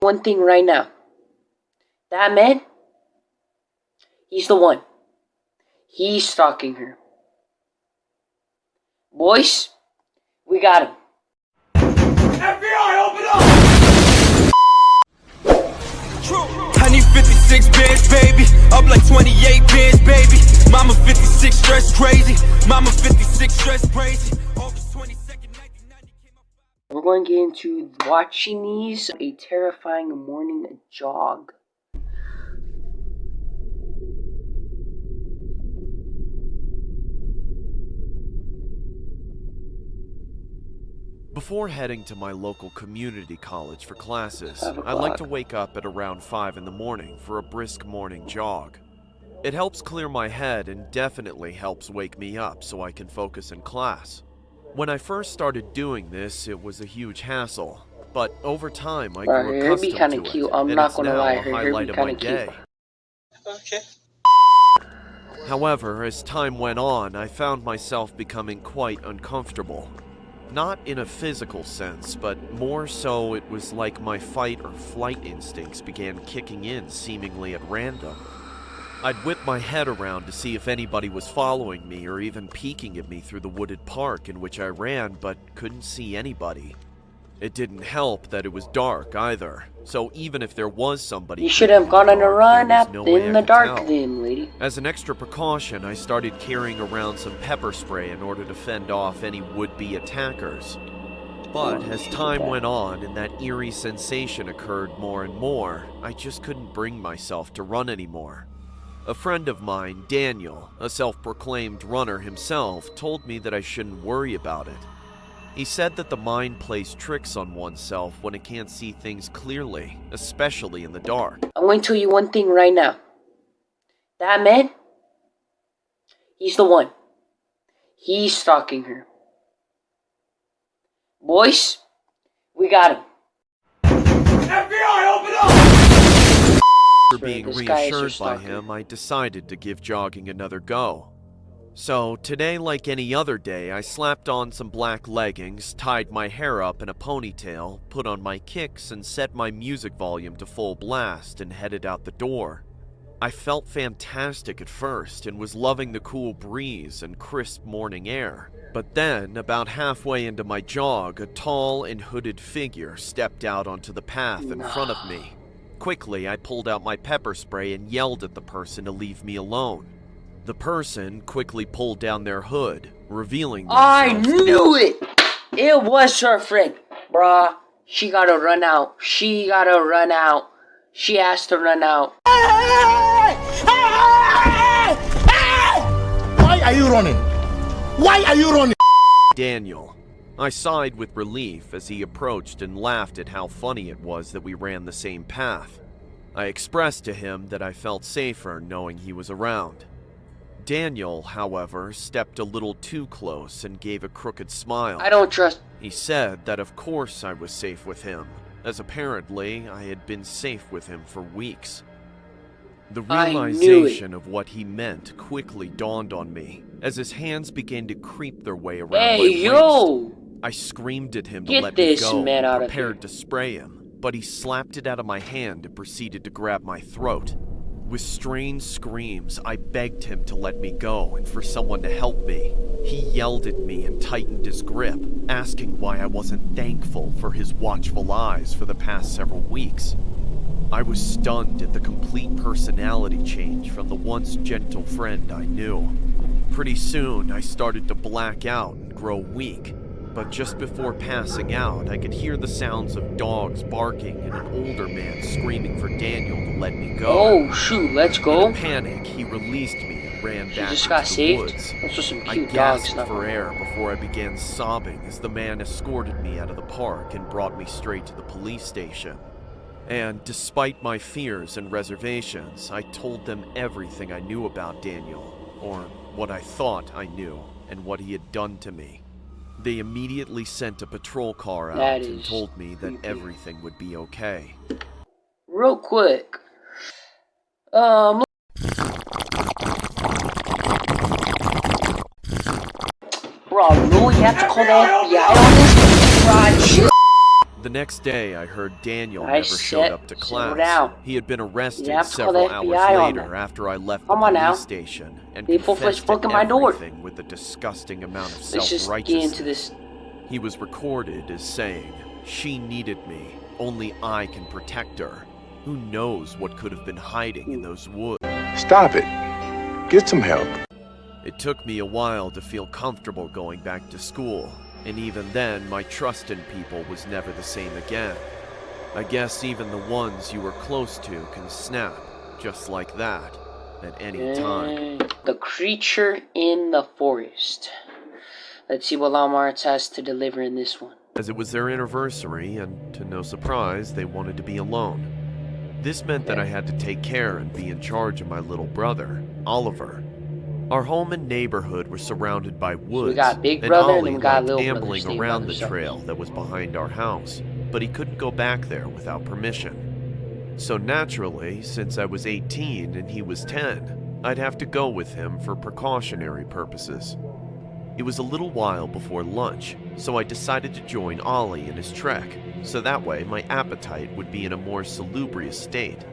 One thing right now. That man, he's the one. He's stalking her. Boys, we got him. FBI, open up! Honey 56 bands, baby. Up like 28 bands, baby. Mama 56 stress crazy. Mama 56 stress crazy. August 22nd, 1990 came up. We're going to get into watching these. A terrifying morning jog. Before heading to my local community college for classes, I like to wake up at around 5 in the morning for a brisk morning jog. It helps clear my head and definitely helps wake me up so I can focus in class. When I first started doing this, it was a huge hassle, but over time I grew accustomed to it, and it's now a highlight of my day. Okay. However, as time went on, I found myself becoming quite uncomfortable. Not in a physical sense, but more so it was like my fight or flight instincts began kicking in seemingly at random. I'd whip my head around to see if anybody was following me or even peeking at me through the wooded park in which I ran, but couldn't see anybody. It didn't help that it was dark either, so even if there was somebody, you should have gone on a run in the dark tell. then, lady. As an extra precaution, I started carrying around some pepper spray in order to fend off any would-be attackers. But as time went on and that eerie sensation occurred more and more, I just couldn't bring myself to run anymore. A friend of mine, Daniel, a self-proclaimed runner himself, told me that I shouldn't worry about it. He said that the mind plays tricks on oneself when it can't see things clearly, especially in the dark. I'm going to tell you one thing right now. That man, he's the one. He's stalking her. Boys, we got him. FBI, open up! After being reassured by him, I decided to give jogging another go. So, today, like any other day, I slapped on some black leggings, tied my hair up in a ponytail, put on my kicks, and set my music volume to full blast and headed out the door. I felt fantastic at first and was loving the cool breeze and crisp morning air. But then, about halfway into my jog, a tall and hooded figure stepped out onto the path in front of me. Quickly, I pulled out my pepper spray and yelled at the person to leave me alone. The person quickly pulled down their hood, revealing themselves. I knew it! It was her friend. Bruh, she gotta run out. She gotta run out. She has to run out. Why are you running? Why are you running? Daniel. I sighed with relief as he approached and laughed at how funny it was that we ran the same path. I expressed to him that I felt safer knowing he was around. Daniel, however, stepped a little too close and gave a crooked smile. I don't trust. He said that of course I was safe with him, as apparently I had been safe with him for weeks. The realization of what he meant quickly dawned on me, as his hands began to creep their way around my waist. Yo! I screamed at him to Get let me this go man out and of here. prepared to spray him, but he slapped it out of my hand and proceeded to grab my throat. With strained screams, I begged him to let me go and for someone to help me. He yelled at me and tightened his grip, asking why I wasn't thankful for his watchful eyes for the past several weeks. I was stunned at the complete personality change from the once gentle friend I knew. Pretty soon, I started to black out and grow weak. But just before passing out, I could hear the sounds of dogs barking and an older man screaming for Daniel to let me go. Oh shoot, let's go. In a panic, he released me and ran She back just into got the saved. woods. Those are some I cute dogs. gasped Not for air before I began sobbing as the man escorted me out of the park and brought me straight to the police station. And despite my fears and reservations, I told them everything I knew about Daniel, or what I thought I knew, and what he had done to me. They immediately sent a patrol car out and told me that everything would be okay. real quick. Bro, no, you have to call the FBI on this? Bro, The next day, I heard Daniel I never showed up to settle class. down. He had been arrested You have to call several the hours FBI on later that. after I left Come the on police now. station and They full-fledged confessed to fucking my door. everything with a disgusting amount of Let's just get into self-righteousness. this. He was recorded as saying, "She needed me. Only I can protect her." Who knows what could have been hiding in those woods? Stop it. Get some help. It took me a while to feel comfortable going back to school, and even then my trust in people was never the same again. I guess even the ones you were close to can snap, just like that, at any time. The creature in the forest. Let's see what Walmart has to deliver in this one. As it was their anniversary, and to no surprise, they wanted to be alone. This meant that I had to take care and be in charge of my little brother, Oliver. Our home and neighborhood were surrounded by woods, we got Big and Brother and Ollie then we got liked Little Brother ambling staying by around the themselves. trail that was behind our house, but he couldn't go back there without permission. So naturally, since I was 18 and he was 10, I'd have to go with him for precautionary purposes. It was a little while before lunch, so I decided to join Ollie in his trek, so that way my appetite would be in a more salubrious state.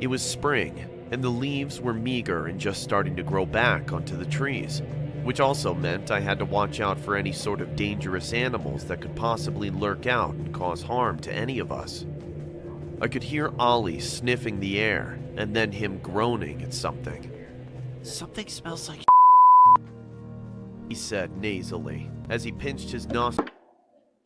It was spring, and the leaves were meager and just starting to grow back onto the trees, which also meant I had to watch out for any sort of dangerous animals that could possibly lurk out and cause harm to any of us. I could hear Ollie sniffing the air, and then him groaning at something. "Something smells like he said nasally, as he pinched his nostril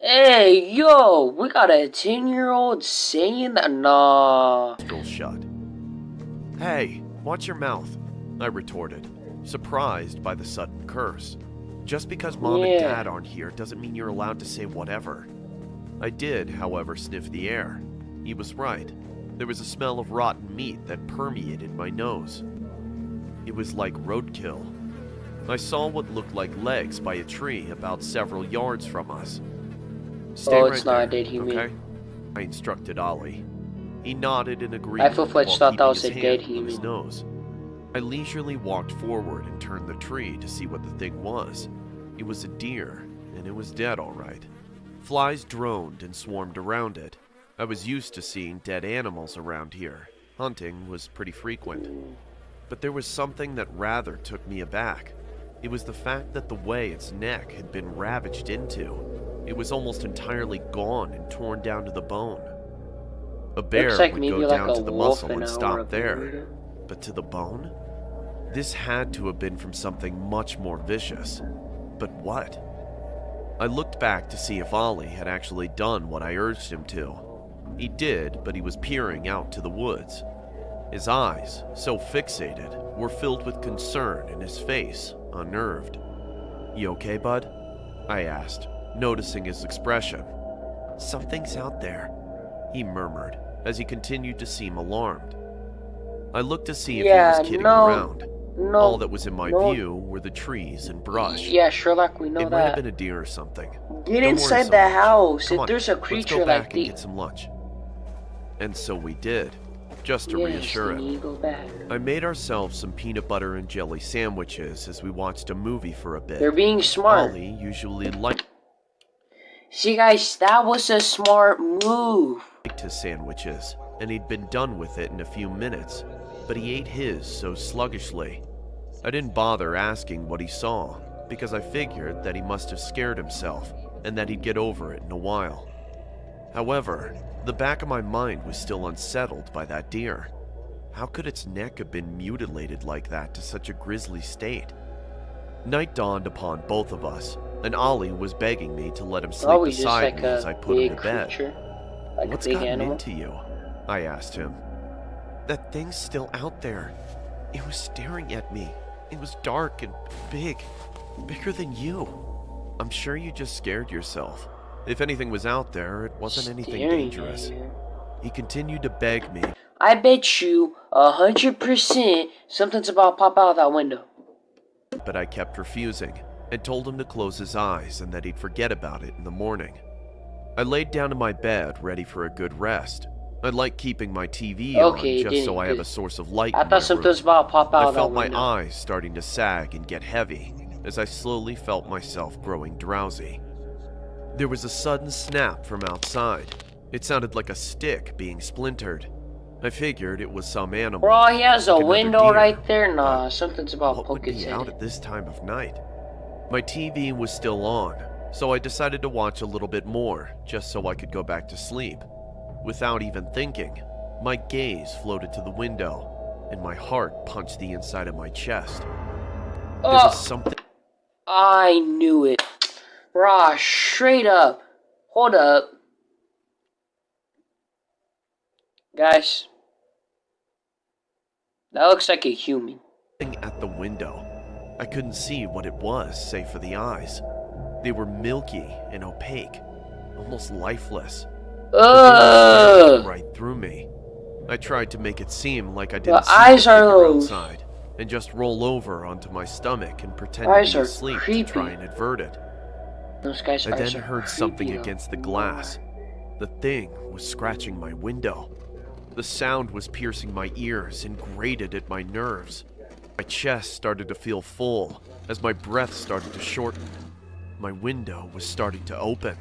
Hey, yo, we got a 10-year-old saying that? Nah. shut. "Hey, watch your mouth," I retorted, surprised by the sudden curse. "Just because Mom and Dad aren't here doesn't mean you're allowed to say whatever." I did, however, sniff the air. He was right. There was a smell of rotten meat that permeated my nose. It was like roadkill. I saw what looked like legs by a tree about several yards from us. "Stay Oh, right it's not a there, dead human. okay?" I instructed Ollie. He nodded in agreement I full-fledged while thought that keeping was his a hand dead on his human. nose. I leisurely walked forward and turned the tree to see what the thing was. It was a deer, and it was dead all right. Flies droned and swarmed around it. I was used to seeing dead animals around here. Hunting was pretty frequent. But there was something that rather took me aback. It was the fact that the way its neck had been ravaged into. It was almost entirely gone and torn down to the bone. A bear Looks like would maybe go like down a to the wolf muscle and and a stop or a there. bear. But to the bone? This had to have been from something much more vicious. But what? I looked back to see if Ollie had actually done what I urged him to. He did, but he was peering out to the woods. His eyes, so fixated, were filled with concern and his face unnerved. "You okay, bud?" I asked, noticing his expression. "Something's out there," he murmured, as he continued to seem alarmed. I looked to see if he was kidding around. No, All that was in my no. view were the trees and brush. Yeah, Sherlock, we know It might have that. been a deer or something. Get Don't worry inside so the much. house. Come If on, there's a let's creature go back like and get some lunch. And so we did, just to reassure him. Go back. I made ourselves some peanut butter and jelly sandwiches as we watched a movie for a bit. They're being smart. Ollie usually liked See, guys, that was a smart move. his sandwiches, and he'd been done with it in a few minutes, but he ate his so sluggishly. I didn't bother asking what he saw, because I figured that he must have scared himself, and that he'd get over it in a while. However, the back of my mind was still unsettled by that deer. How could its neck have been mutilated like that to such a grisly state? Night dawned upon both of us, and Ollie was begging me to let him sleep Probably just beside like me as I a put him big to bed. creature. Like "What's a big gotten animal. into you?" I asked him. "That thing's still out there. It was staring at me. It was dark and big. Bigger than you. I'm sure you just scared yourself. If anything was out there, it wasn't anything Staring dangerous." at you. He continued to beg me, I bet you 100% something's about to pop out that window. but I kept refusing, and told him to close his eyes and that he'd forget about it in the morning. I laid down in my bed, ready for a good rest. I like keeping my TV Okay, on just so I have a source of light I in my thought something was room. about to pop out I of that felt my window. eyes starting to sag and get heavy as I slowly felt myself growing drowsy. There was a sudden snap from outside. It sounded like a stick being splintered. I figured it was some animal. Bro, he has a like another window deer, right there. Nah, but something's about what would poking be his out head. at this time of night? My TV was still on, so I decided to watch a little bit more, just so I could go back to sleep. Without even thinking, my gaze floated to the window, and my heart punched the inside of my chest. There was something. I knew it. Bruh, straight up. Hold up. Guys. That looks like a human. At the window. I couldn't see what it was, save for the eyes. They were milky and opaque, almost lifeless. Right through me. I tried to make it seem like I didn't see eyes the are figure those. outside, and just roll over onto my stomach and pretend Eyes to be are asleep creepy. to try and avert it. Those guys' I eyes then are heard creepy, something though. against the glass. The thing was scratching my window. The sound was piercing my ears and grated at my nerves. My chest started to feel full as my breath started to shorten. My window was starting to open,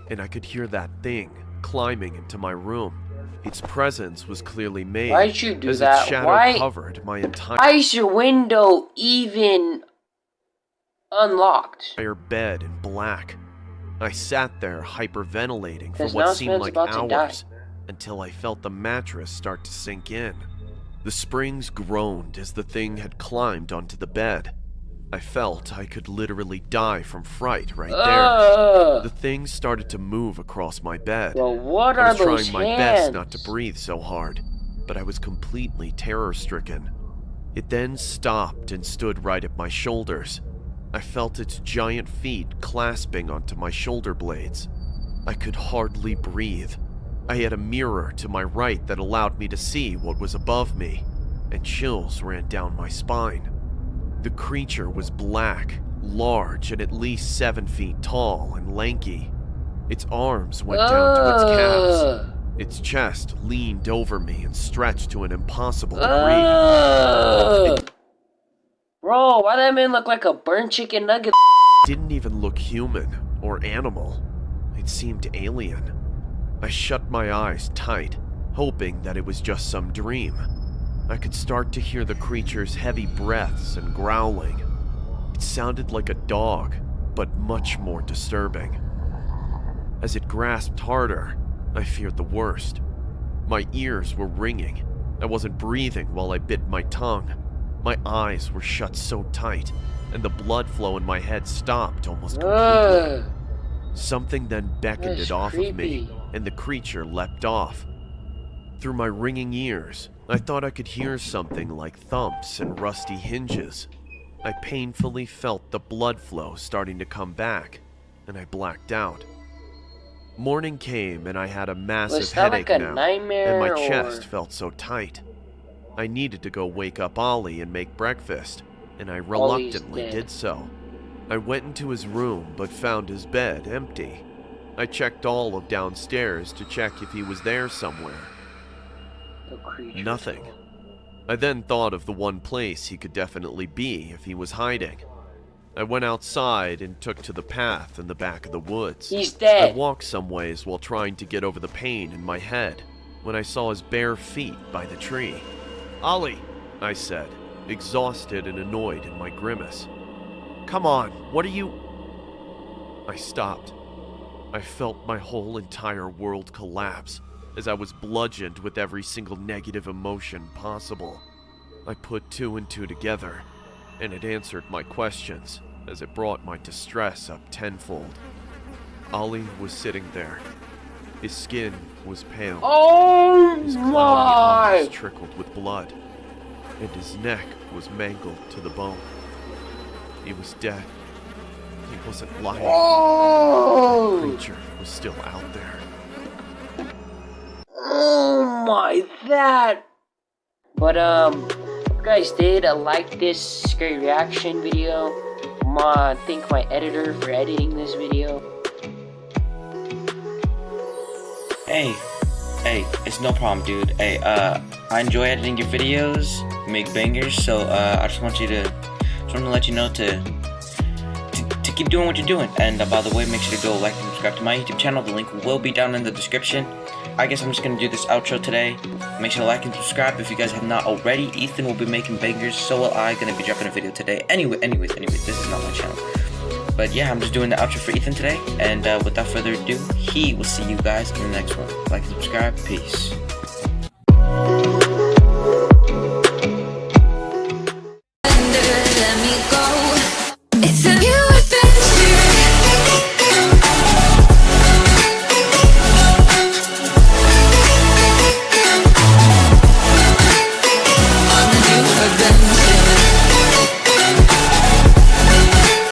and I could hear that thing climbing into my room. Its presence was clearly made Why'd you do as that? its shadow Why- covered my Why is your window even unlocked? entire bed in black. I sat there hyperventilating for 'Cause now what seemed Smith's like about to die. hours until I felt the mattress start to sink in. The springs groaned as the thing had climbed onto the bed. I felt I could literally die from fright right there. The thing started to move across my bed. Well, what I are was those trying my hands? best not to breathe so hard, but I was completely terror-stricken. It then stopped and stood right at my shoulders. I felt its giant feet clasping onto my shoulder blades. I could hardly breathe. I had a mirror to my right that allowed me to see what was above me, and chills ran down my spine. The creature was black, large, and at least 7 feet tall and lanky. Its arms went down to its calves. Its chest leaned over me and stretched to an impossible degree. Bro, why that man look like a burnt chicken nugget? It didn't even look human or animal. It seemed alien. I shut my eyes tight, hoping that it was just some dream. I could start to hear the creature's heavy breaths and growling. It sounded like a dog, but much more disturbing. As it grasped harder, I feared the worst. My ears were ringing. I wasn't breathing while I bit my tongue. My eyes were shut so tight, and the blood flow in my head stopped almost completely. Something then beckoned That's it off of me, creepy. and the creature leapt off. Through my ringing ears, I thought I could hear something like thumps and rusty hinges. I painfully felt the blood flow starting to come back, and I blacked out. Morning came and I had a massive Was that headache like a now, nightmare, and my or- chest felt so tight. I needed to go wake up Ollie and make breakfast, and I reluctantly dead. did so. I went into his room but found his bed empty. I checked all of downstairs to check if he was there somewhere. The creature. Nothing. I then thought of the one place he could definitely be if he was hiding. I went outside and took to the path in the back of the woods. He's I dead. walked some ways while trying to get over the pain in my head when I saw his bare feet by the tree. "Ollie," I said, exhausted and annoyed in my grimace. "Come on, what are you—" I stopped. I felt my whole entire world collapse as I was bludgeoned with every single negative emotion possible. I put two and two together, and it answered my questions as it brought my distress up tenfold. Ollie was sitting there. His skin was pale. Oh His cloudy my! eyes trickled with blood, and his neck was mangled to the bone. He was dead. He wasn't lying. The Oh! creature was still out there. Oh my, that. But if you guys did like this scary reaction video, I'm gonna thank my editor for editing this video. Hey, it's no problem, dude. Hey, I enjoy editing your videos, you make bangers, so I just want to let you know to to keep doing what you're doing. And by the way, make sure to go like and subscribe to my YouTube channel. The link will be down in the description. I guess I'm just gonna do this outro today. Make sure to like and subscribe if you guys have not already. Ethan will be making bangers, so will I. Gonna be dropping a video today. Anyways, this is not my channel. But yeah, I'm just doing the outro for Ethan today. And without further ado, he will see you guys in the next one. Like and subscribe. Peace.